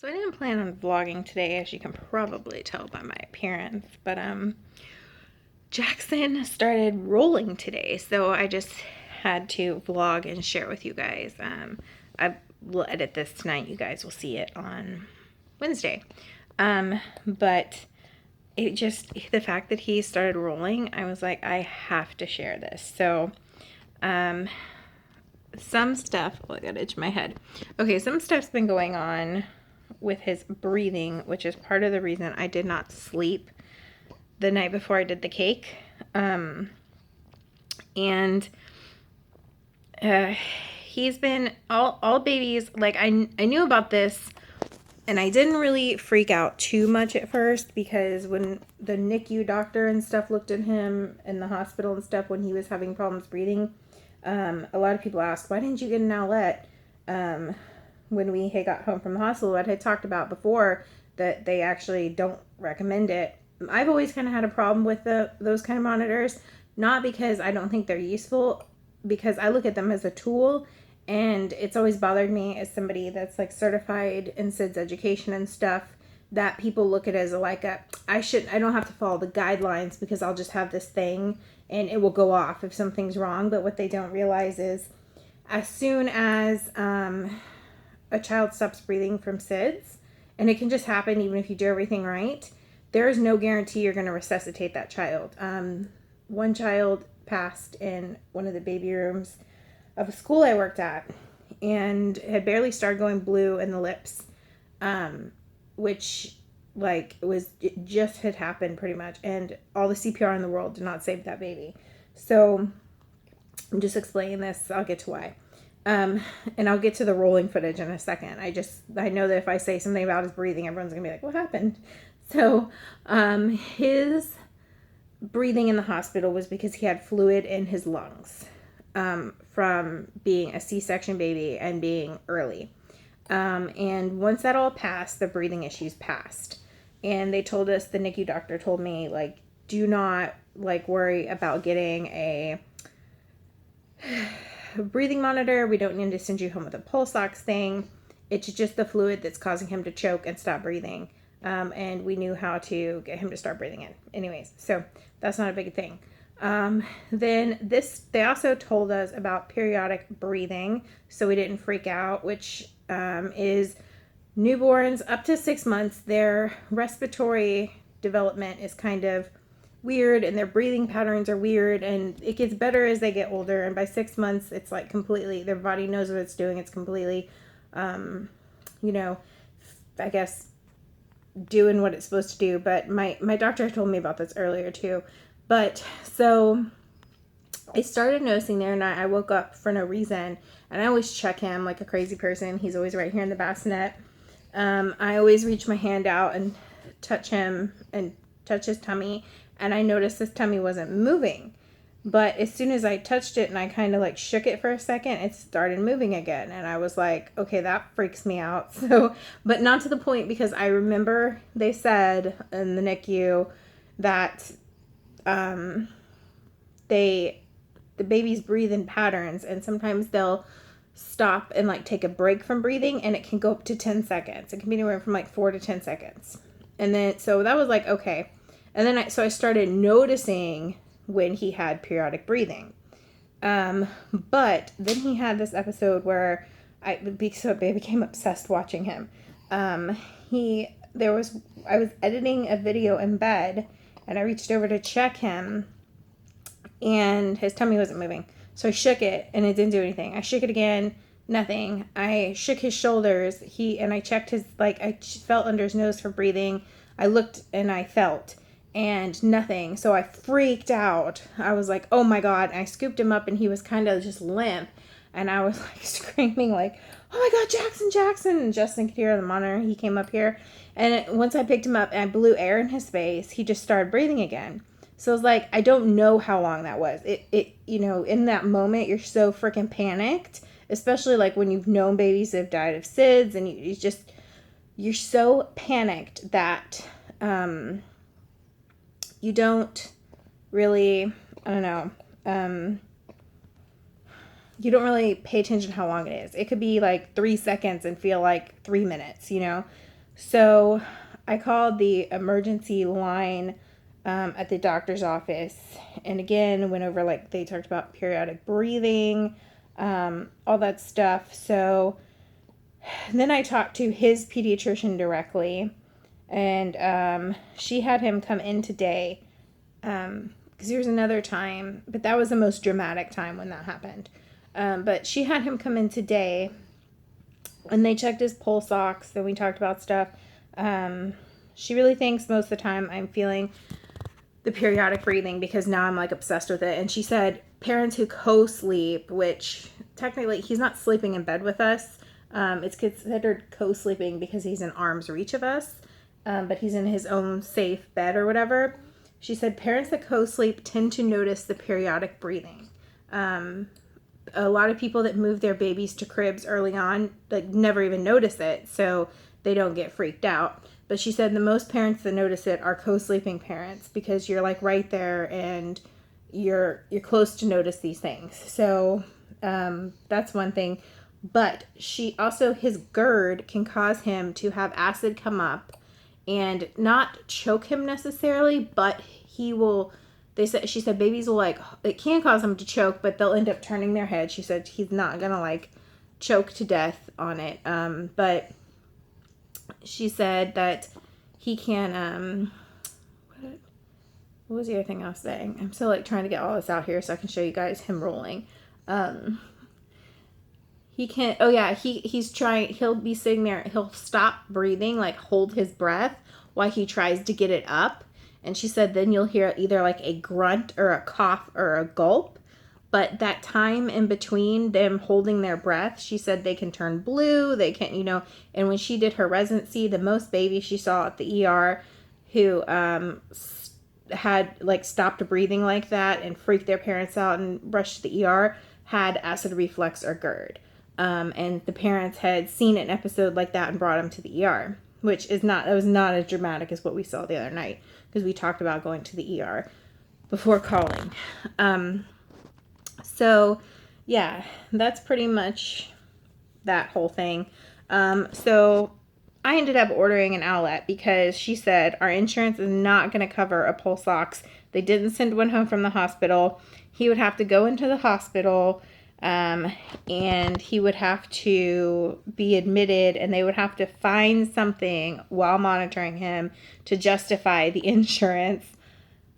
So I didn't plan on vlogging today, as you can probably tell by my appearance, but Jackson started rolling today, so I just had to vlog and share with you guys. I will edit this tonight. You guys will see it on Wednesday. But it just, the fact that he started rolling, I was like, I have to share this. So, some stuff, oh, I gotta itch my head. Okay, some stuff's been going on with his breathing, which is part of the reason I did not sleep the night before I did the cake. And he's been, all babies, like I knew about this, and I didn't really freak out too much at first, because when the NICU doctor and stuff looked at him in the hospital and stuff when he was having problems breathing, a lot of people asked, why didn't you get an outlet when we had got home from the hospital? I had talked about before that they actually don't recommend it. I've always kind of had a problem with those kind of monitors, not because I don't think they're useful, because I look at them as a tool, and it's always bothered me as somebody that's like certified in SIDS education and stuff, that people look at it as I don't have to follow the guidelines because I'll just have this thing and it will go off if something's wrong. But what they don't realize is, as soon as a child stops breathing from SIDS, and it can just happen even if you do everything right, there is no guarantee you're going to resuscitate that child. One child passed in one of the baby rooms of a school I worked at, and had barely started going blue in the lips, which it just had happened pretty much, and all the CPR in the world did not save that baby. So I'm just explaining this. I'll get to why. And I'll get to the rolling footage in a second. I know that if I say something about his breathing, everyone's gonna be like, what happened? So his breathing in the hospital was because he had fluid in his lungs from being a C-section baby and being early. And once that all passed, the breathing issues passed. And they told us, the NICU doctor told me, like, do not worry about getting a breathing monitor. We don't need to send you home with a pulse ox thing. It's just the fluid that's causing him to choke and stop breathing. And we knew how to get him to start breathing in. Anyways, so that's not a big thing. Then they also told us about periodic breathing, so we didn't freak out, which is newborns up to 6 months, their respiratory development is kind of weird, and their breathing patterns are weird, and it gets better as they get older, and by 6 months it's like completely, their body knows what it's doing. It's completely I guess doing what it's supposed to do. But my doctor told me about this earlier too. But so I started noticing there, and I woke up for no reason, and I always check him like a crazy person. He's always right here in the bassinet. I always reach my hand out and touch him and touch his tummy, and I noticed his tummy wasn't moving. But as soon as I touched it and I kind of like shook it for a second, it started moving again. And I was like, okay, that freaks me out. So, but not to the point, because I remember they said in the NICU that the babies breathe in patterns, and sometimes they'll stop and like take a break from breathing, and it can go up to 10 seconds. It can be anywhere from like 4 to 10 seconds. And then, so that was like, okay. And then I started noticing when he had periodic breathing. But then he had this episode where I became obsessed watching him. I was editing a video in bed, and I reached over to check him, and his tummy wasn't moving. So I shook it, and it didn't do anything. I shook it again, nothing. I shook his shoulders, and I checked I felt under his nose for breathing. I looked and I felt, and nothing. So I freaked out. I was like, oh my God. And I scooped him up, and he was kind of just limp. And I was like screaming like, oh my God, Jackson. And Justin could hear on the monitor. He came up here. And once I picked him up and I blew air in his face, he just started breathing again. So I was like, I don't know how long that was. In that moment, you're so freaking panicked, especially like when you've known babies that have died of SIDS, and you're so panicked that, you don't really, I don't know, you don't really pay attention to how long it is. It could be like 3 seconds and feel like 3 minutes, you know? So I called the emergency line at the doctor's office. And again, went over, like, they talked about periodic breathing, all that stuff. So then I talked to his pediatrician directly. And she had him come in today. Because there was another time, but that was the most dramatic time when that happened. But she had him come in today, and they checked his pulse ox, and we talked about stuff. She really thinks most of the time I'm feeling the periodic breathing because now I'm like obsessed with it. And she said parents who co-sleep, which technically he's not sleeping in bed with us. It's considered co-sleeping because he's in arm's reach of us, but he's in his own safe bed or whatever. She said parents that co-sleep tend to notice the periodic breathing. A lot of people that move their babies to cribs early on, like, never even notice it, so they don't get freaked out. But she said the most parents that notice it are co-sleeping parents because you're like right there and you're close to notice these things. So that's one thing. But she also, his GERD can cause him to have acid come up and not choke him necessarily, but he will, she said babies will, like, it can cause them to choke, but they'll end up turning their head. She said he's not going to, like, choke to death on it. But she said that he can, what was the other thing I was saying? I'm still, like, trying to get all this out here so I can show you guys him rolling. He can't, oh yeah, he's trying, he'll be sitting there, he'll stop breathing, like hold his breath while he tries to get it up. And she said then you'll hear either like a grunt or a cough or a gulp. But that time in between them holding their breath, she said they can turn blue, they can, you know, and when she did her residency, the most babies she saw at the ER who had like stopped breathing like that and freaked their parents out and rushed to the ER had acid reflux or GERD. And the parents had seen an episode like that and brought him to the ER, which is not, it was not as dramatic as what we saw the other night because we talked about going to the ER before calling. So yeah, that's pretty much that whole thing. So I ended up ordering an Owlet because she said our insurance is not going to cover a pulse ox. They didn't send one home from the hospital. He would have to go into the hospital, and he would have to be admitted, and they would have to find something while monitoring him to justify the insurance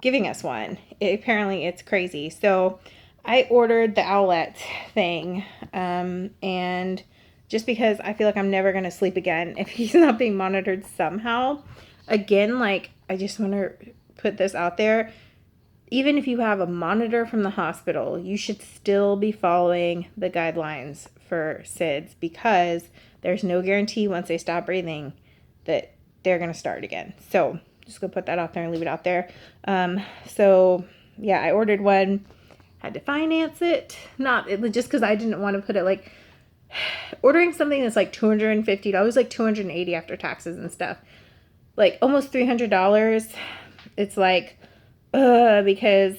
giving us one. Apparently it's crazy. So I ordered the Owlet thing, and just because I feel like I'm never going to sleep again if he's not being monitored somehow. Again, like, I just want to put this out there. Even if you have a monitor from the hospital, you should still be following the guidelines for SIDS because there's no guarantee once they stop breathing that they're going to start again. So just going to put that out there and leave it out there. So yeah, I ordered one, had to finance it. Just because I didn't want to put it, like, ordering something that's like $250, like $280 after taxes and stuff, like almost $300. It's like, because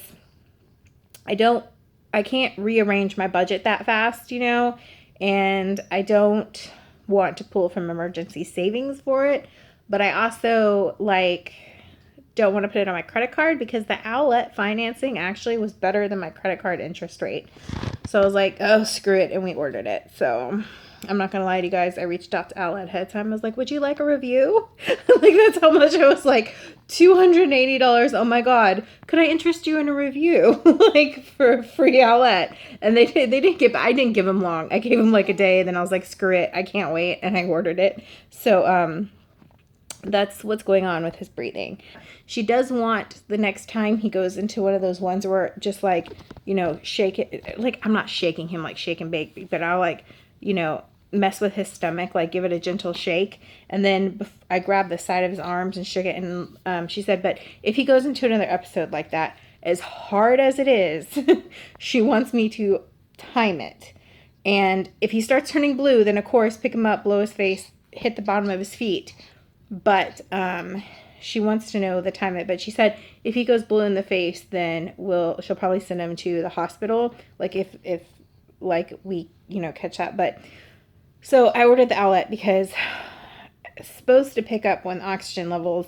I can't rearrange my budget that fast, you know, and I don't want to pull from emergency savings for it, but I also, like, don't want to put it on my credit card because the Owlet financing actually was better than my credit card interest rate. So I was like, oh, screw it, and we ordered it. So I'm not going to lie to you guys. I reached out to Owlet ahead of time. I was like, would you like a review? Like, that's how much I was like, $280. Oh my God. Could I interest you in a review? Like, for a free Owlet? And I didn't give them long. I gave them like a day. Then I was like, screw it. I can't wait. And I ordered it. So, that's what's going on with his breathing. She does want the next time he goes into one of those ones where just, like, you know, shake it. Like, I'm not shaking him like shake and bake, but I'll, like, you know, mess with his stomach, like give it a gentle shake. And then I grabbed the side of his arms and shook it. And she said, but if he goes into another episode like that, as hard as it is, she wants me to time it. And if he starts turning blue, then of course, pick him up, blow his face, hit the bottom of his feet. But she wants to know the time it. But she said if he goes blue in the face, then she'll probably send him to the hospital. Like if like we, catch up. But so I ordered the owlet because it's supposed to pick up when oxygen levels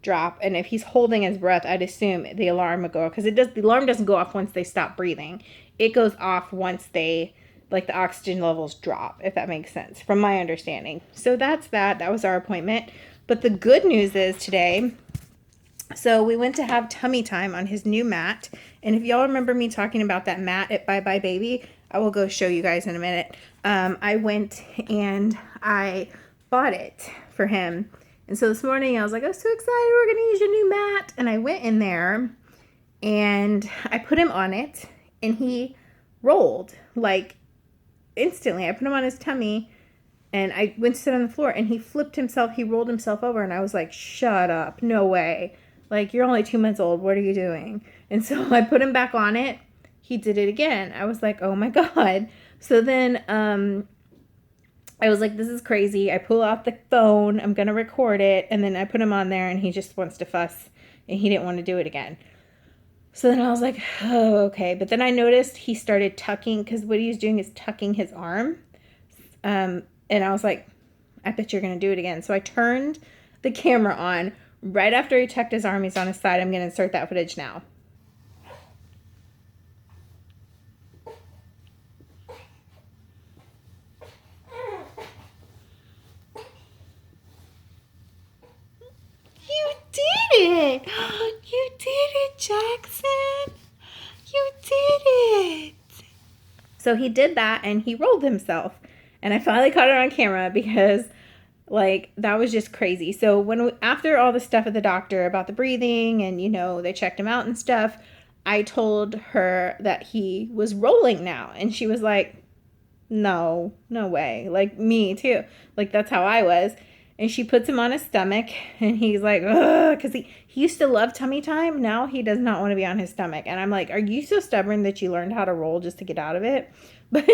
drop, and if he's holding his breath, I'd assume the alarm would go off, because the alarm doesn't go off once they stop breathing. It goes off once they, like, the oxygen levels drop, if that makes sense, from my understanding. So that was our appointment. But the good news is today, so we went to have tummy time on his new mat. And if y'all remember me talking about that mat at Bye Bye Baby, I will go show you guys in a minute. I went and I bought it for him. And so this morning I was like, I'm so excited, we're going to use your new mat. And I went in there and I put him on it and he rolled like instantly. I put him on his tummy and I went to sit on the floor and he rolled himself over, and I was like, shut up, no way. Like, you're only 2 months old, what are you doing? And so I put him back on it. He did it again. I was like, oh my God. So then I was like, this is crazy. I pull out the phone, I'm going to record it. And then I put him on there and he just wants to fuss and he didn't want to do it again. So then I was like, oh, okay. But then I noticed he started tucking, because what he was doing is tucking his arm. And I was like, I bet you're going to do it again. So I turned the camera on right after he tucked his arm. He's on his side. I'm going to insert that footage now. You did it! You did it, Jackson! You did it! So he did that and he rolled himself. And I finally caught it on camera because, like, that was just crazy. So after all the stuff at the doctor about the breathing and, they checked him out and stuff, I told her that he was rolling now. And she was like, no way. Like, me too. Like, that's how I was. And she puts him on his stomach and he's like, ugh, because he used to love tummy time. Now he does not want to be on his stomach. And I'm like, are you so stubborn that you learned how to roll just to get out of it? But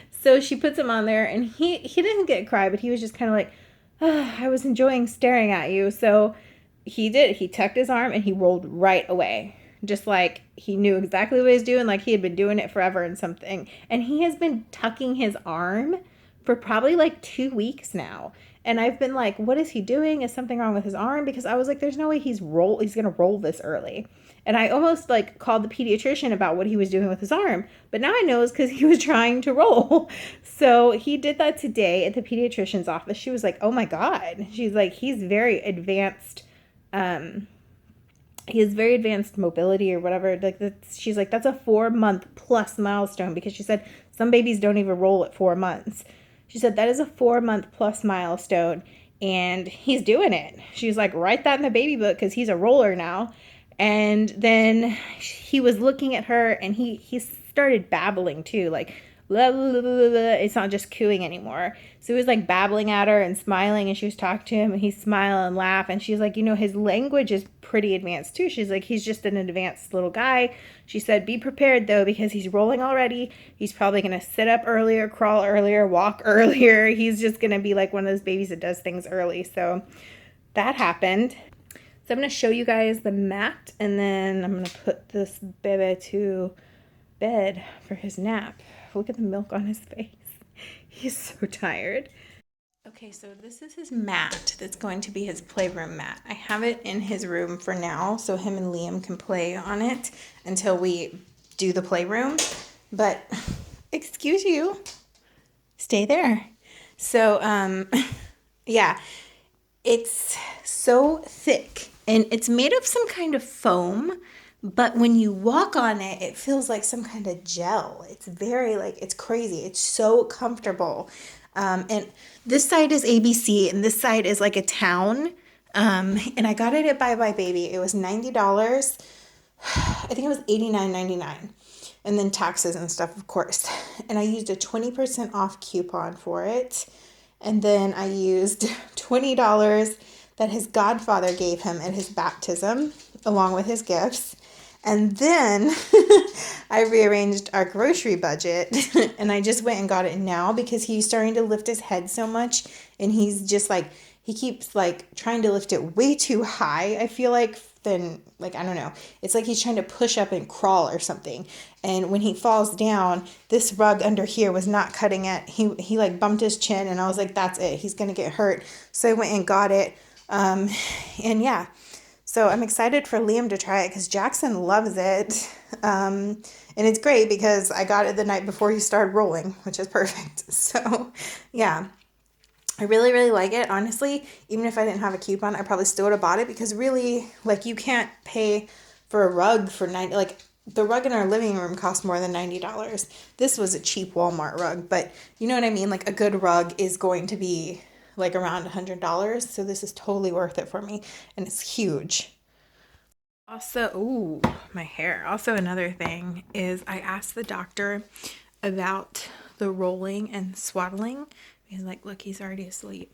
so she puts him on there and he didn't get a cry, but he was just kind of like, I was enjoying staring at you. So he did. He tucked his arm and he rolled right away. Just like he knew exactly what he was doing, like he had been doing it forever and something. And he has been tucking his arm for probably like 2 weeks now. And I've been like, what is he doing? Is something wrong with his arm? Because I was like, there's no way he's going to roll this early. And I almost like called the pediatrician about what he was doing with his arm. But now I know it's because he was trying to roll. So he did that today at the pediatrician's office. She was like, oh my God. She's like, he's very advanced. He has very advanced mobility or whatever. She's like, that's a 4-month plus milestone, because she said some babies don't even roll at 4 months. She said that is a 4-month plus milestone, and he's doing it. She's like, write that in the baby book because he's a roller now. And then he was looking at her, and he started babbling too, like, blah, blah, blah, blah, blah. It's not just cooing anymore. So he was like babbling at her and smiling, and she was talking to him, and he'd smile and laugh. And she's like, his language is pretty advanced too. She's like, he's just an advanced little guy. She said, be prepared though, because he's rolling already. He's probably going to sit up earlier, crawl earlier, walk earlier. He's just going to be like one of those babies that does things early. So that happened. So I'm going to show you guys the mat, and then I'm going to put this baby to bed for his nap. Look at the milk on his face. He's so tired. Okay, so this is his mat that's going to be his playroom mat. I have it in his room for now, so him and Liam can play on it until we do the playroom. But, excuse you, stay there. So, yeah, it's so thick, and it's made of some kind of foam. But when you walk on it, it feels like some kind of gel. It's very, it's crazy. It's so comfortable. And this side is ABC, and this side is like a town. And I got it at Bye Bye Baby. It was $90. I think it was $89.99. And then taxes and stuff, of course. And I used a 20% off coupon for it. And then I used $20 that his godfather gave him at his baptism, along with his gifts. And then I rearranged our grocery budget, and I just went and got it now because he's starting to lift his head so much, and he's just like, he keeps like trying to lift it way too high, I feel like, than, like, I don't know. It's like he's trying to push up and crawl or something. And when he falls down, this rug under here was not cutting it. He like bumped his chin, and I was like, that's it. He's going to get hurt. So I went and got it. And yeah, so I'm excited for Liam to try it because Jackson loves it. And it's great because I got it the night before he started rolling, which is perfect. So yeah. I really, really like it. Honestly, even if I didn't have a coupon, I probably still would have bought it because really, like, you can't pay for a rug for like, the rug in our living room cost more than $90. This was a cheap Walmart rug, but you know what I mean? Like, a good rug is going to be like around $100. So this is totally worth it for me, and it's huge. Also, ooh, my hair. Also, another thing is I asked the doctor about the rolling and swaddling. He's like, look, he's already asleep.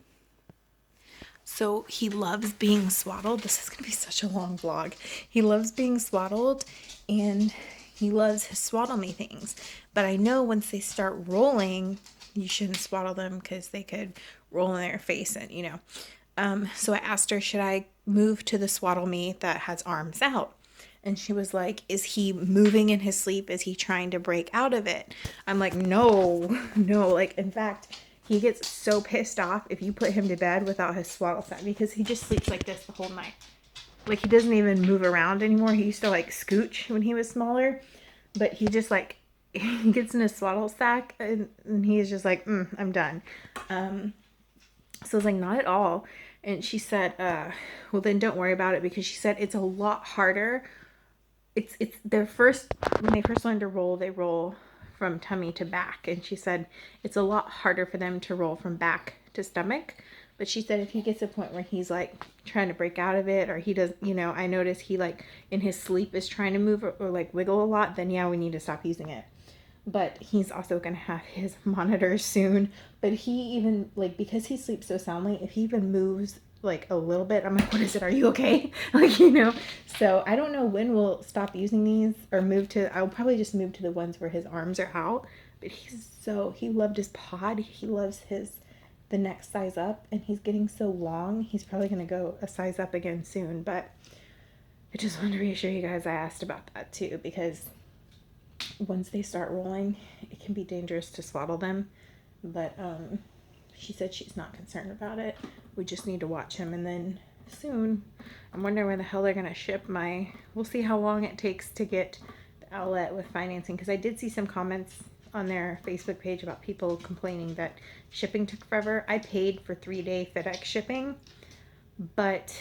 So he loves being swaddled. This is going to be such a long vlog. He loves being swaddled, and he loves his swaddle me things. But I know once they start rolling, you shouldn't swaddle them because they could roll in their face and, you know. So I asked her, should I move to the swaddle me that has arms out? And she was like, is he moving in his sleep? Is he trying to break out of it? I'm like, no, no. Like, in fact, he gets so pissed off if you put him to bed without his swaddle set because he just sleeps like this the whole night. Like, he doesn't even move around anymore. He used to, like, scooch when he was smaller. But he just, like, he gets in his swaddle sack and he's just like, I'm done. So I was like, not at all. And she said, well, then don't worry about it because she said it's a lot harder. It's their first, when they first learn to roll, they roll from tummy to back. And she said it's a lot harder for them to roll from back to stomach. But she said if he gets to a point where he's like trying to break out of it, or he does, you know, I notice he like in his sleep is trying to move or like wiggle a lot, then yeah, we need to stop using it. But he's also going to have his monitors soon. But he even, like, because he sleeps so soundly, if he even moves like a little bit, I'm like, what is it? Are you okay? Like, you know? So I don't know when we'll stop using these or move to, I'll probably just move to the ones where his arms are out. But he loved his pod. He loves the next size up, and he's getting so long. He's probably going to go a size up again soon. But I just wanted to reassure you guys I asked about that too, because once they start rolling, it can be dangerous to swaddle them. But she said she's not concerned about it. We just need to watch him. And then soon, I'm wondering where the hell they're going to ship we'll see how long it takes to get the outlet with financing. Because I did see some comments on their Facebook page about people complaining that shipping took forever. I paid for 3-day FedEx shipping, but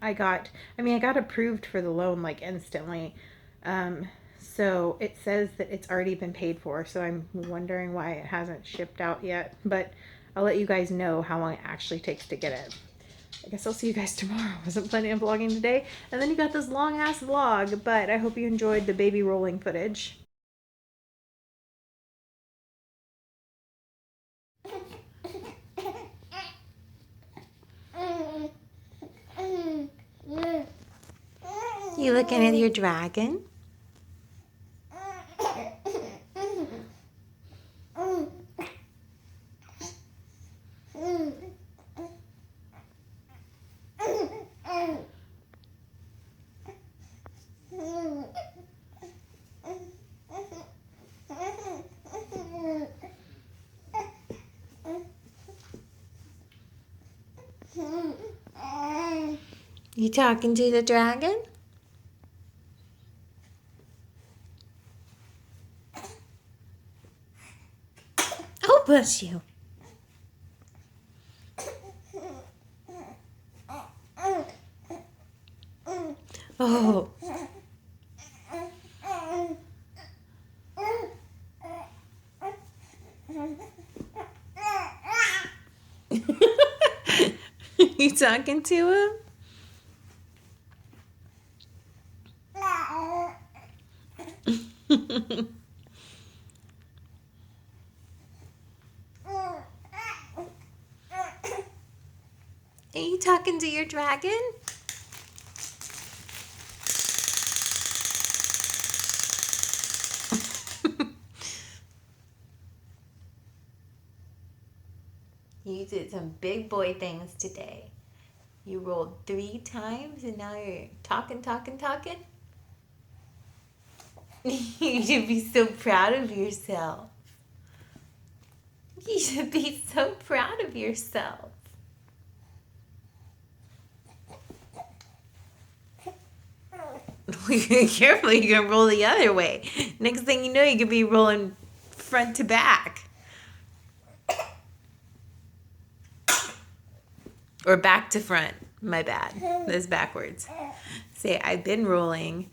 I got approved for the loan like instantly. So it says that it's already been paid for, so I'm wondering why it hasn't shipped out yet. But I'll let you guys know how long it actually takes to get it. I guess I'll see you guys tomorrow. I wasn't planning on vlogging today. And then you got this long-ass vlog, but I hope you enjoyed the baby rolling footage. You looking at your dragon? You talking to the dragon? Oh, bless you. Oh. You talking to him? Are you talking to your dragon? You did some big boy things today. You rolled 3 times and now you're talking. You should be so proud of yourself. You should be so proud of yourself. Careful, you're going to roll the other way. Next thing you know, you could be rolling front to back. Or back to front. My bad. That's backwards. Say, I've been rolling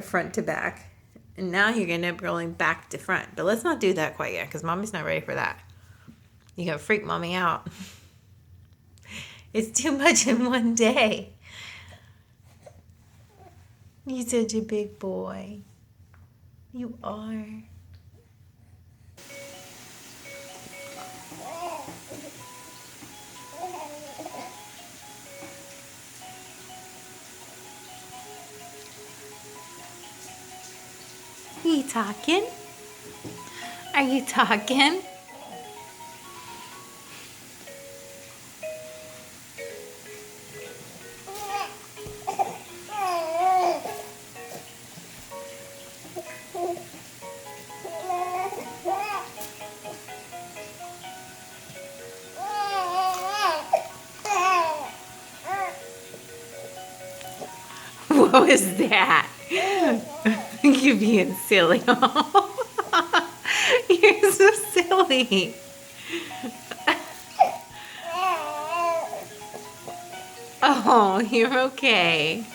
front to back. And now you're going to end up rolling back to front. But let's not do that quite yet because Mommy's not ready for that. You're going to freak Mommy out. It's too much in one day. You're such a big boy. You are. Are you talking? Are you talking? What was that? You're being silly. You're so silly. Oh, you're okay.